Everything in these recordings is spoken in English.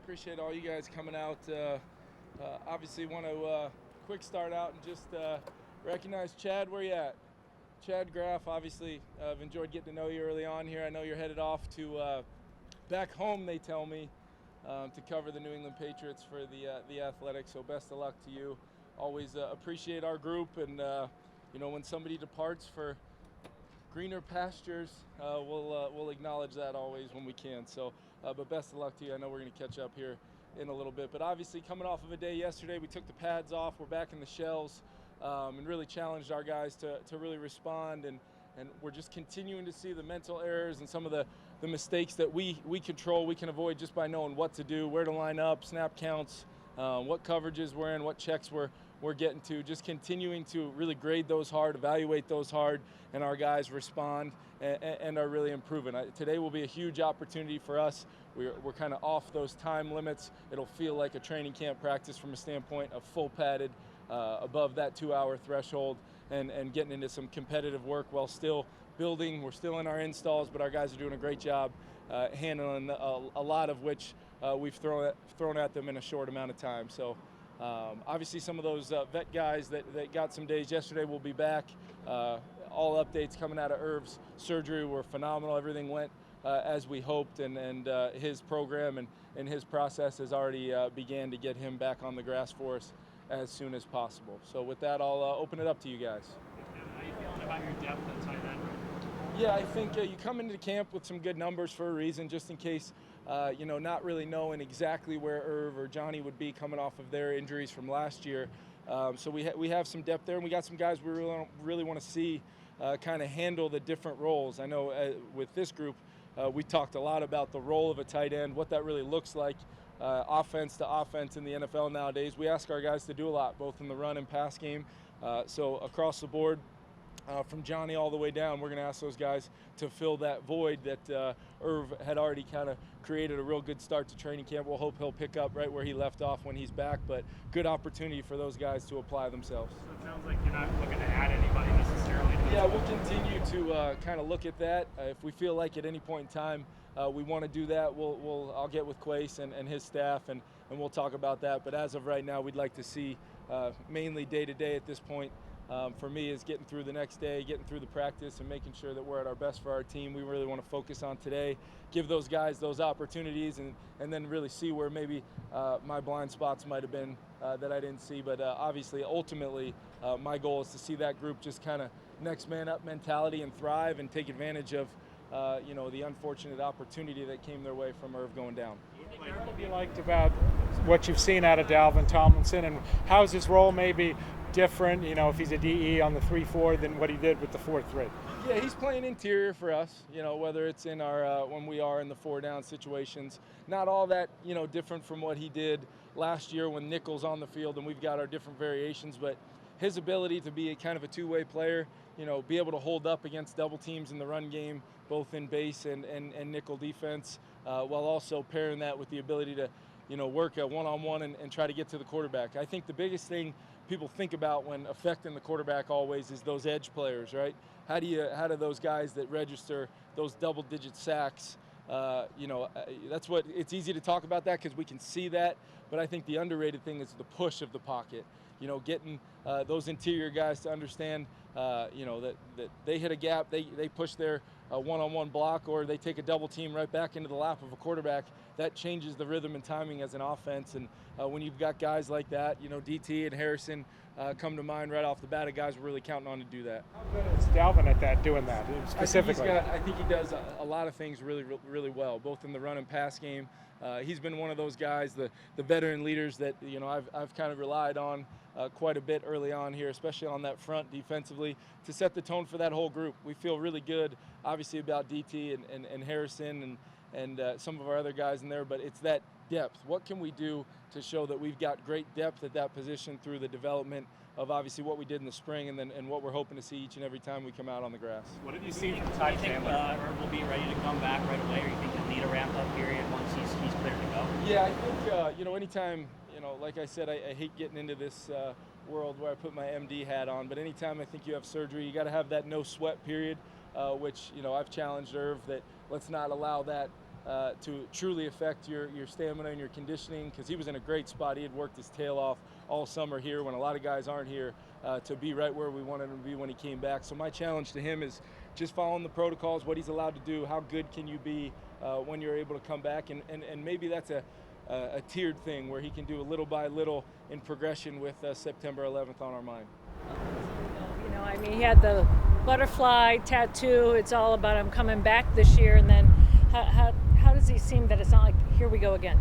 Appreciate all you guys coming out. Obviously, want to quick start out and just recognize Chad. Where you at? Chad Graff. Obviously, I've enjoyed getting to know you early on here. I know you're headed off to back home. They tell me to cover the New England Patriots for the Athletics. So best of luck to you. Always appreciate our group, and when somebody departs for greener pastures, we'll acknowledge that always when we can. So, but best of luck to you. I know we're going to catch up here in a little bit. But obviously, coming off of a day yesterday, we took the pads off. We're back in the shells, and really challenged our guys to really respond. And we're just continuing to see the mental errors and some of the mistakes that we control, we can avoid just by knowing what to do, where to line up, snap counts, what coverages we're in, what checks we're getting to, just continuing to really grade those hard, evaluate those hard, and our guys respond and are really improving. Today will be a huge opportunity for us. We're kind of off those time limits. It'll feel like a training camp practice from a standpoint of full padded, above that 2-hour threshold, and getting into some competitive work while still building. We're still in our installs, but our guys are doing a great job handling a lot of which we've thrown at them in a short amount of time. So obviously some of those vet guys that got some days yesterday will be back. All updates coming out of Irv's surgery were phenomenal. Everything went as we hoped, and his program and his process has already began to get him back on the grass for us as soon as possible. So with that, I'll open it up to you guys. How are you feeling about your depth at tight end? Yeah, I think you come into camp with some good numbers for a reason, just in case, not really knowing exactly where Irv or Johnny would be coming off of their injuries from last year. So we have some depth there, and we got some guys we really want to see kind of handle the different roles. I know with this group, we talked a lot about the role of a tight end, what that really looks like, offense to offense in the NFL nowadays. We ask our guys to do a lot, both in the run and pass game. So across the board, from Johnny all the way down, we're going to ask those guys to fill that void that Irv had already kind of created a real good start to training camp. We'll hope he'll pick up right where he left off when he's back, but good opportunity for those guys to apply themselves. So it sounds like you're not looking to add anybody necessarily. Yeah, we'll continue to kind of look at that. If we feel like at any point in time we want to do that, I'll get with Quace and his staff, and we'll talk about that. But as of right now, we'd like to see mainly day-to-day at this point. For me, is getting through the next day, getting through the practice, and making sure that we're at our best for our team. We really want to focus on today, give those guys those opportunities, and then really see where maybe my blind spots might have been that I didn't see. But obviously, ultimately, my goal is to see that group just kind of next man up mentality and thrive and take advantage of the unfortunate opportunity that came their way from Irv going down. What have you liked about what you've seen out of Dalvin Tomlinson, and how's his role maybe different, if he's a DE on the 3-4 than what he did with the 4-3? Yeah, he's playing interior for us, whether it's in our when we are in the 4-down situations. Not all that, different from what he did last year when nickel's on the field, and we've got our different variations, but his ability to be a kind of a two-way player, be able to hold up against double teams in the run game, both in base and nickel defense, while also pairing that with the ability to, work a one-on-one and try to get to the quarterback. I think the biggest thing people think about when affecting the quarterback always is those edge players, right? How do those guys that register those double-digit sacks, that's what it's easy to talk about that because we can see that, but I think the underrated thing is the push of the pocket. Getting those interior guys to understand, that they hit a gap, they push their one-on-one block, or they take a double team right back into the lap of a quarterback. That changes the rhythm and timing as an offense. And when you've got guys like that, DT and Harrison come to mind right off the bat of guys we're really counting on to do that. How good is Dalvin at doing that specifically? I think he does a lot of things really, really well, both in the run and pass game. He's been one of those guys, the veteran leaders that I've kind of relied on quite a bit early on here, especially on that front defensively, to set the tone for that whole group. We feel really good, obviously, about DT and Harrison and some of our other guys in there, but it's that depth. What can we do to show that we've got great depth at that position through the development of obviously what we did in the spring and what we're hoping to see each and every time we come out on the grass. What have you seen from Do Ty you think Chandler? Irv will be ready to come back right away, or you think he'll need a ramp-up period once he's cleared to go? Yeah, I think, anytime, like I said, I hate getting into this world where I put my MD hat on, but anytime I think you have surgery, you got to have that no sweat period, which, I've challenged Irv that let's not allow that to truly affect your stamina and your conditioning, because he was in a great spot. He had worked his tail off all summer here when a lot of guys aren't here, to be right where we wanted him to be when he came back. So my challenge to him is just following the protocols, what he's allowed to do, how good can you be when you're able to come back, and maybe that's a tiered thing where he can do a little by little in progression with September 11th on our mind. You know, I mean, he had the butterfly tattoo. It's all about him coming back this year, and then how does he seem that it's not like, here we go again?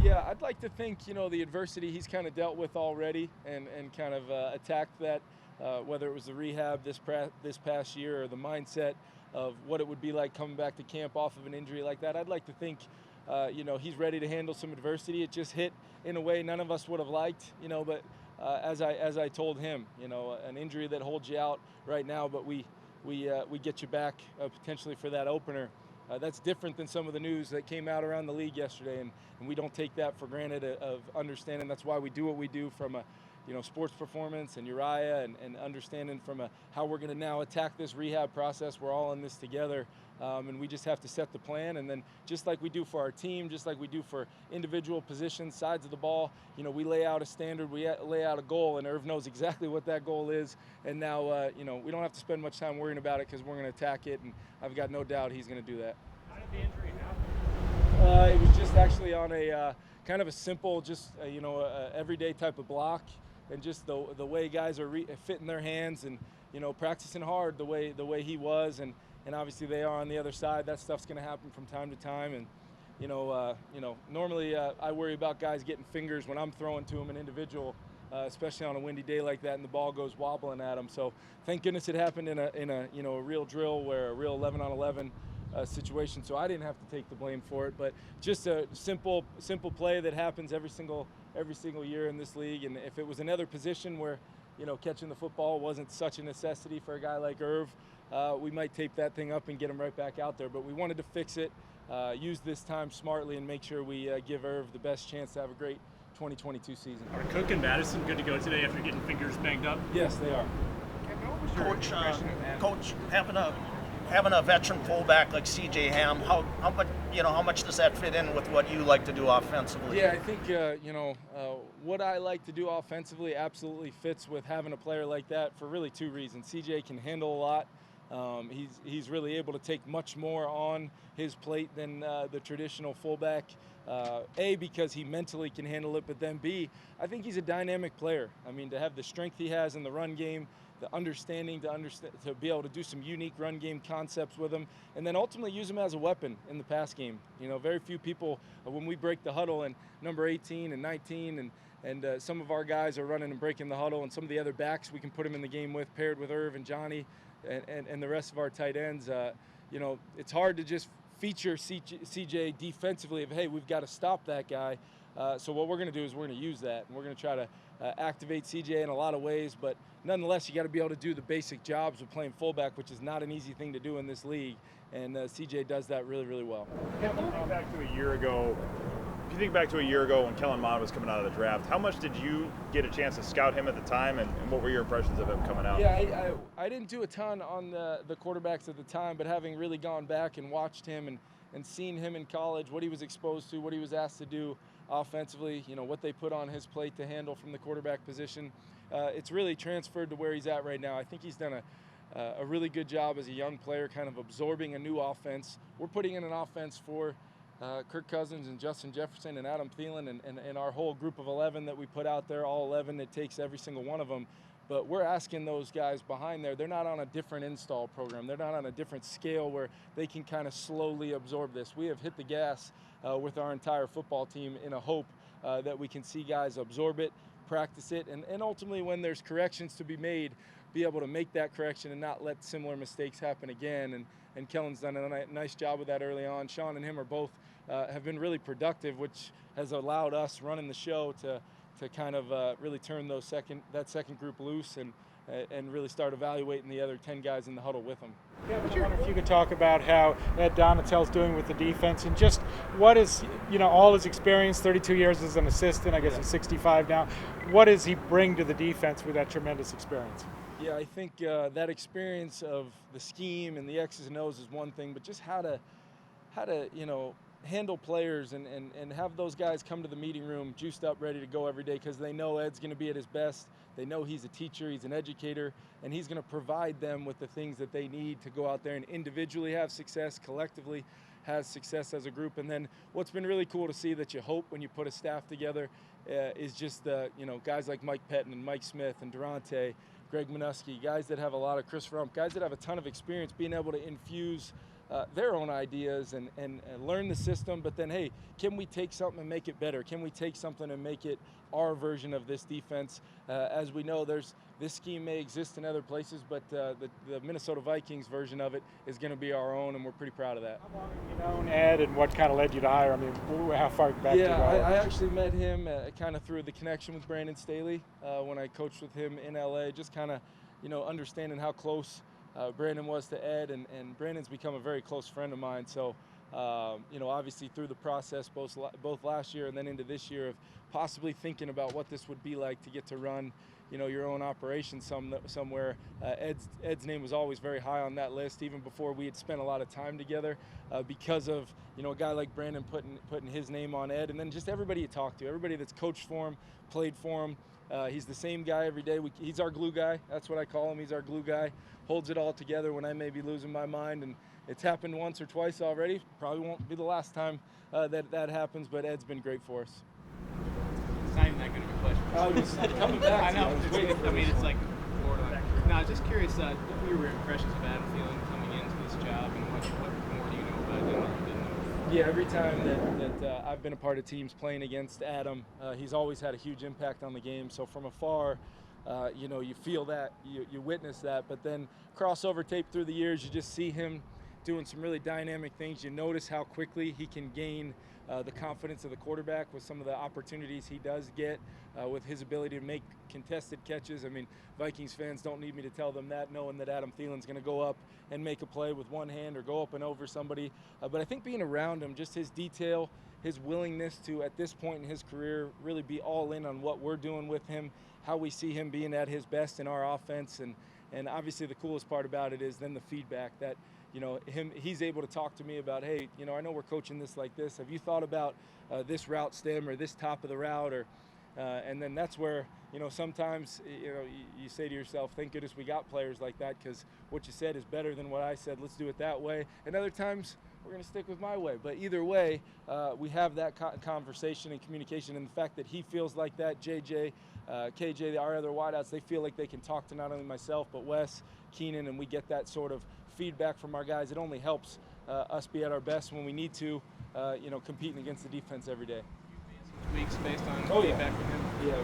Yeah, I'd like to think, you know, the adversity he's kind of dealt with already and kind of attacked that, whether it was the rehab this past year or the mindset of what it would be like coming back to camp off of an injury like that. I'd like to think, you know, he's ready to handle some adversity. It just hit in a way none of us would have liked, you know, but as I told him, you know, an injury that holds you out right now, but we get you back potentially for that opener. That's different than some of the news that came out around the league yesterday, and we don't take that for granted of understanding. That's why we do what we do from a, you know, sports performance and Uriah and understanding from how we're going to now attack this rehab process. We're all in this together, and we just have to set the plan. And then just like we do for our team, just like we do for individual positions, sides of the ball, you know, we lay out a standard, we lay out a goal, and Irv knows exactly what that goal is. And now, you know, we don't have to spend much time worrying about it because we're going to attack it, and I've got no doubt he's going to do that. How did the injury happen? It was just actually on a kind of a simple, just you know, everyday type of block, and just the way guys are fitting their hands and, you know, practicing hard the way he was, and obviously they are on the other side. That stuff's going to happen from time to time, and you know, normally I worry about guys getting fingers when I'm throwing to them an individual, especially on a windy day like that, and the ball goes wobbling at them. So thank goodness it happened in a you know, a real drill, where a real 11-on-11 situation, so I didn't have to take the blame for it. But just a simple play that happens every single year in this league. And if it was another position where, you know, catching the football wasn't such a necessity for a guy like Irv, we might tape that thing up and get him right back out there. But we wanted to fix it, use this time smartly, and make sure we give Irv the best chance to have a great 2022 season. Are Cook and Madison good to go today after getting fingers banged up? Yes, they are. Coach, having a veteran fullback like C.J. Ham, how much does that fit in with what you like to do offensively? Yeah, I think you know, what I like to do offensively absolutely fits with having a player like that for really two reasons. C.J. can handle a lot. He's really able to take much more on his plate than the traditional fullback. A, because he mentally can handle it, but then B, I think he's a dynamic player. I mean, to have the strength he has in the run game, the understanding to be able to do some unique run game concepts with him, and then ultimately use him as a weapon in the pass game. You know, very few people, when we break the huddle, and number 18 and 19 and some of our guys are running and breaking the huddle, and some of the other backs we can put him in the game with, paired with Irv and Johnny and the rest of our tight ends. You know, it's hard to just feature CJ defensively of, hey, we've got to stop that guy. So what we're going to do is we're going to use that, and we're going to try to activate CJ in a lot of ways, but nonetheless, you got to be able to do the basic jobs of playing fullback, which is not an easy thing to do in this league, and CJ does that really, really well. If you think back to a year ago when Kellen Mond was coming out of the draft, how much did you get a chance to scout him at the time, and what were your impressions of him coming out? Yeah, I didn't do a ton on the quarterbacks at the time, but having really gone back and watched him and seen him in college, what he was exposed to, what he was asked to do offensively, you know, what they put on his plate to handle from the quarterback position, it's really transferred to where he's at right now. I think he's done a really good job as a young player, kind of absorbing a new offense. We're putting in an offense for Kirk Cousins and Justin Jefferson and Adam Thielen and our whole group of 11 that we put out there, all 11. It takes every single one of them. But we're asking those guys behind there, they're not on a different install program. They're not on a different scale where they can kind of slowly absorb this. We have hit the gas with our entire football team in a hope that we can see guys absorb it, practice it, and ultimately when there's corrections to be made, be able to make that correction and not let similar mistakes happen again. And Kellen's done a nice job with that early on. Sean and him are both have been really productive, which has allowed us running the show to kind of really turn that second group loose and really start evaluating the other 10 guys in the huddle with them. Yeah, I wonder if you could talk about how Ed Donatell's doing with the defense, and just what is, you know, all his experience, 32 years as an assistant, I guess he's 65 now. What does he bring to the defense with that tremendous experience? Yeah, I think that experience of the scheme and the X's and O's is one thing, but just how to, you know, handle players and have those guys come to the meeting room juiced up, ready to go every day because they know Ed's going to be at his best. They know he's a teacher, he's an educator, and he's going to provide them with the things that they need to go out there and individually have success, collectively has success as a group. And then what's been really cool to see that you hope when you put a staff together is just guys like Mike Pettin and Mike Smith and Durante, Greg Minuski, guys that have a lot of Chris Rump, guys that have a ton of experience being able to infuse their own ideas and learn the system, but then, hey, can we take something and make it better? Can we take something and make it our version of this defense? As we know, this scheme may exist in other places, but the Minnesota Vikings version of it is going to be our own, and we're pretty proud of that. How long have you known Ed, and what kind of led you to hire? I mean, how far back do you go? I actually met him kind of through the connection with Brandon Staley when I coached with him in LA, just kind of, understanding how close Brandon was to Ed, and Brandon's become a very close friend of mine. So, obviously through the process, both last year and then into this year, of possibly thinking about what this would be like to get to run, your own operation somewhere. Ed's name was always very high on that list, even before we had spent a lot of time together, because of a guy like Brandon putting his name on Ed, and then just everybody you talk to, everybody that's coached for him, played for him. He's the same guy every day. He's our glue guy. That's what I call him. He's our glue guy. Holds it all together when I may be losing my mind, and it's happened once or twice already. Probably won't be the last time that happens, but Ed's been great for us. It's not even that good of a question. I was coming back. I know. I was waiting for this. It's like borderline. No, I was just curious, what were your impressions of Adam Thielen coming into this job, and what more do you know about him that you didn't know? Yeah, every time that I've been a part of teams playing against Adam, he's always had a huge impact on the game. So from afar, you feel that, you witness that, but then crossover tape through the years, you just see him doing some really dynamic things. You notice how quickly he can gain the confidence of the quarterback with some of the opportunities he does get, with his ability to make contested catches. I mean, Vikings fans don't need me to tell them that, knowing that Adam Thielen's going to go up and make a play with one hand or go up and over somebody. But I think being around him, just his detail, his willingness to, at this point in his career, really be all in on what we're doing with him, how we see him being at his best in our offense. And obviously the coolest part about it is then the feedback that, he's able to talk to me about, hey, I know we're coaching this like this. Have you thought about this route stem or this top of the route? Or and then that's where, sometimes, you say to yourself, thank goodness we got players like that, because what you said is better than what I said. Let's do it that way. And other times we're going to stick with my way. But either way, we have that conversation and communication. And the fact that he feels like that, JJ, KJ, our other wideouts, they feel like they can talk to not only myself, but Wes, Keenan, and we get that sort of feedback from our guys. It only helps us be at our best when we need to, competing against the defense every day. Weeks based on feedback from him? Yeah,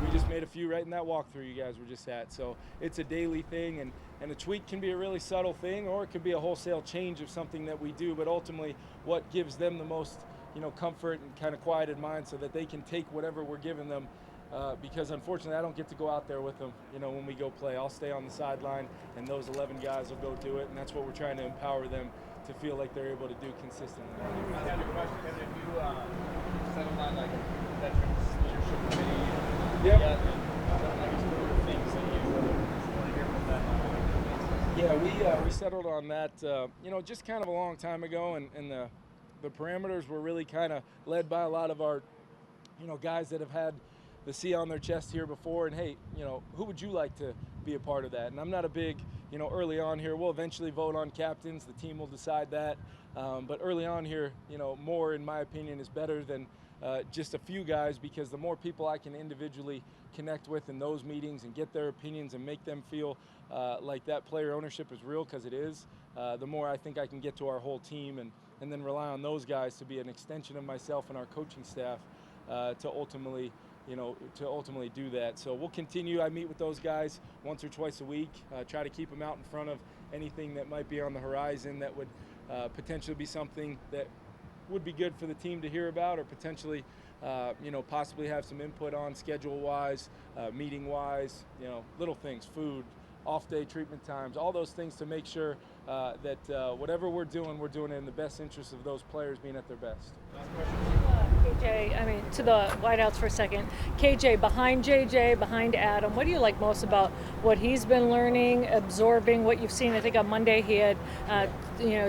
we just made a few right in that walkthrough you guys were just at. So it's a daily thing, and a tweak can be a really subtle thing, or it could be a wholesale change of something that we do. But ultimately, what gives them the most, comfort and kind of quieted mind, so that they can take whatever we're giving them. Because unfortunately, I don't get to go out there with them, when we go play. I'll stay on the sideline, and those 11 guys will go do it, and that's what we're trying to empower them to feel like they're able to do consistently. I got a question. Have you settled on like veterans leadership committee? Yep. I guess what are the things that you want to hear from them? Yeah, we settled on that, just kind of a long time ago, and the parameters were really kind of led by a lot of our, guys that have had the C on their chest here before, and hey, who would you like to be a part of that? And I'm not a big, early on here, we'll eventually vote on captains, the team will decide that, but early on here, more, in my opinion, is better than just a few guys, because the more people I can individually connect with in those meetings and get their opinions and make them feel like that player ownership is real, because it is, the more I think I can get to our whole team, and then rely on those guys to be an extension of myself and our coaching staff to ultimately do that. So we'll continue. I meet with those guys once or twice a week, try to keep them out in front of anything that might be on the horizon that would potentially be something that would be good for the team to hear about, or potentially, possibly have some input on schedule-wise, meeting-wise, little things, food, off-day treatment times, all those things to make sure that whatever we're doing it in the best interest of those players being at their best. KJ, KJ, I mean, to the wideouts for a second. KJ behind JJ, behind Adam. What do you like most about what he's been learning, absorbing, what you've seen? I think on Monday he had,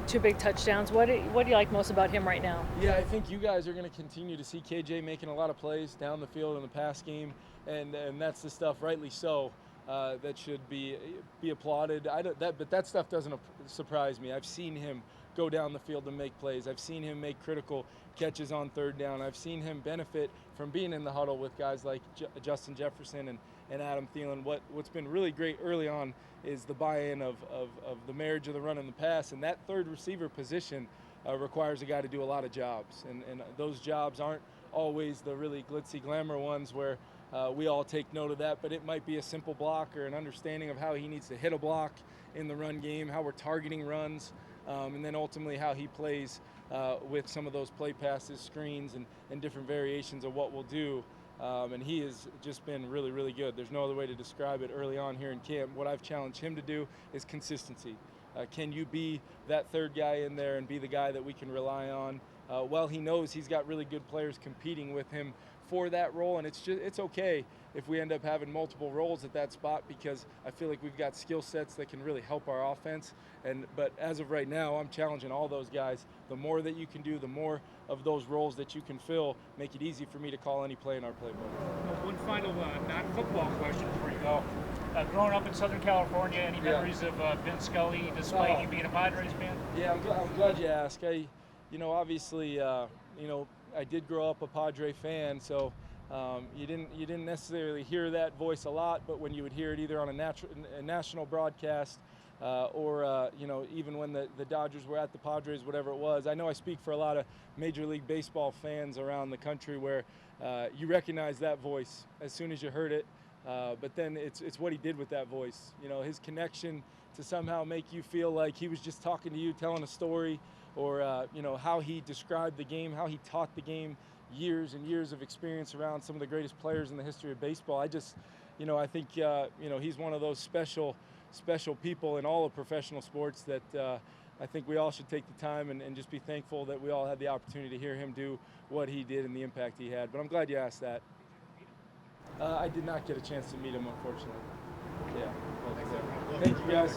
2 big touchdowns. What do you like most about him right now? Yeah, I think you guys are going to continue to see KJ making a lot of plays down the field in the pass game, and that's the stuff, rightly so, that should be applauded. But that stuff doesn't surprise me. I've seen him go down the field and make plays. I've seen him make critical catches on third down. I've seen him benefit from being in the huddle with guys like Justin Jefferson and Adam Thielen. What's been really great early on is the buy-in of the marriage of the run and the pass, and that third receiver position requires a guy to do a lot of jobs, and those jobs aren't always the really glitzy glamour ones where we all take note of that, but it might be a simple block or an understanding of how he needs to hit a block in the run game, how we're targeting runs, and then ultimately how he plays with some of those play passes, screens, and different variations of what we'll do. And he has just been really, really good. There's no other way to describe it early on here in camp. What I've challenged him to do is consistency. Can you be that third guy in there and be the guy that we can rely on? Well, he knows he's got really good players competing with him for that role, and it's okay if we end up having multiple roles at that spot, because I feel like we've got skill sets that can really help our offense. But as of right now, I'm challenging all those guys. The more that you can do, the more of those roles that you can fill, make it easy for me to call any play in our playbook. One final non-football question before you go. Growing up in Southern California, any memories of Vin Scully, despite you being a Padres fan? Yeah, I'm glad you asked. Obviously, I did grow up a Padre fan, so you didn't necessarily hear that voice a lot, but when you would hear it either on a national broadcast or even when the Dodgers were at the Padres, whatever it was. I know I speak for a lot of Major League Baseball fans around the country where you recognize that voice as soon as you heard it, but then it's what he did with that voice. His connection to somehow make you feel like he was just talking to you, telling a story, or how he described the game, how he taught the game, years and years of experience around some of the greatest players in the history of baseball. I think he's one of those special people in all of professional sports that I think we all should take the time and just be thankful that we all had the opportunity to hear him do what he did and the impact he had. But I'm glad you asked that. I did not get a chance to meet him, unfortunately. Yeah. Well, thank you, guys.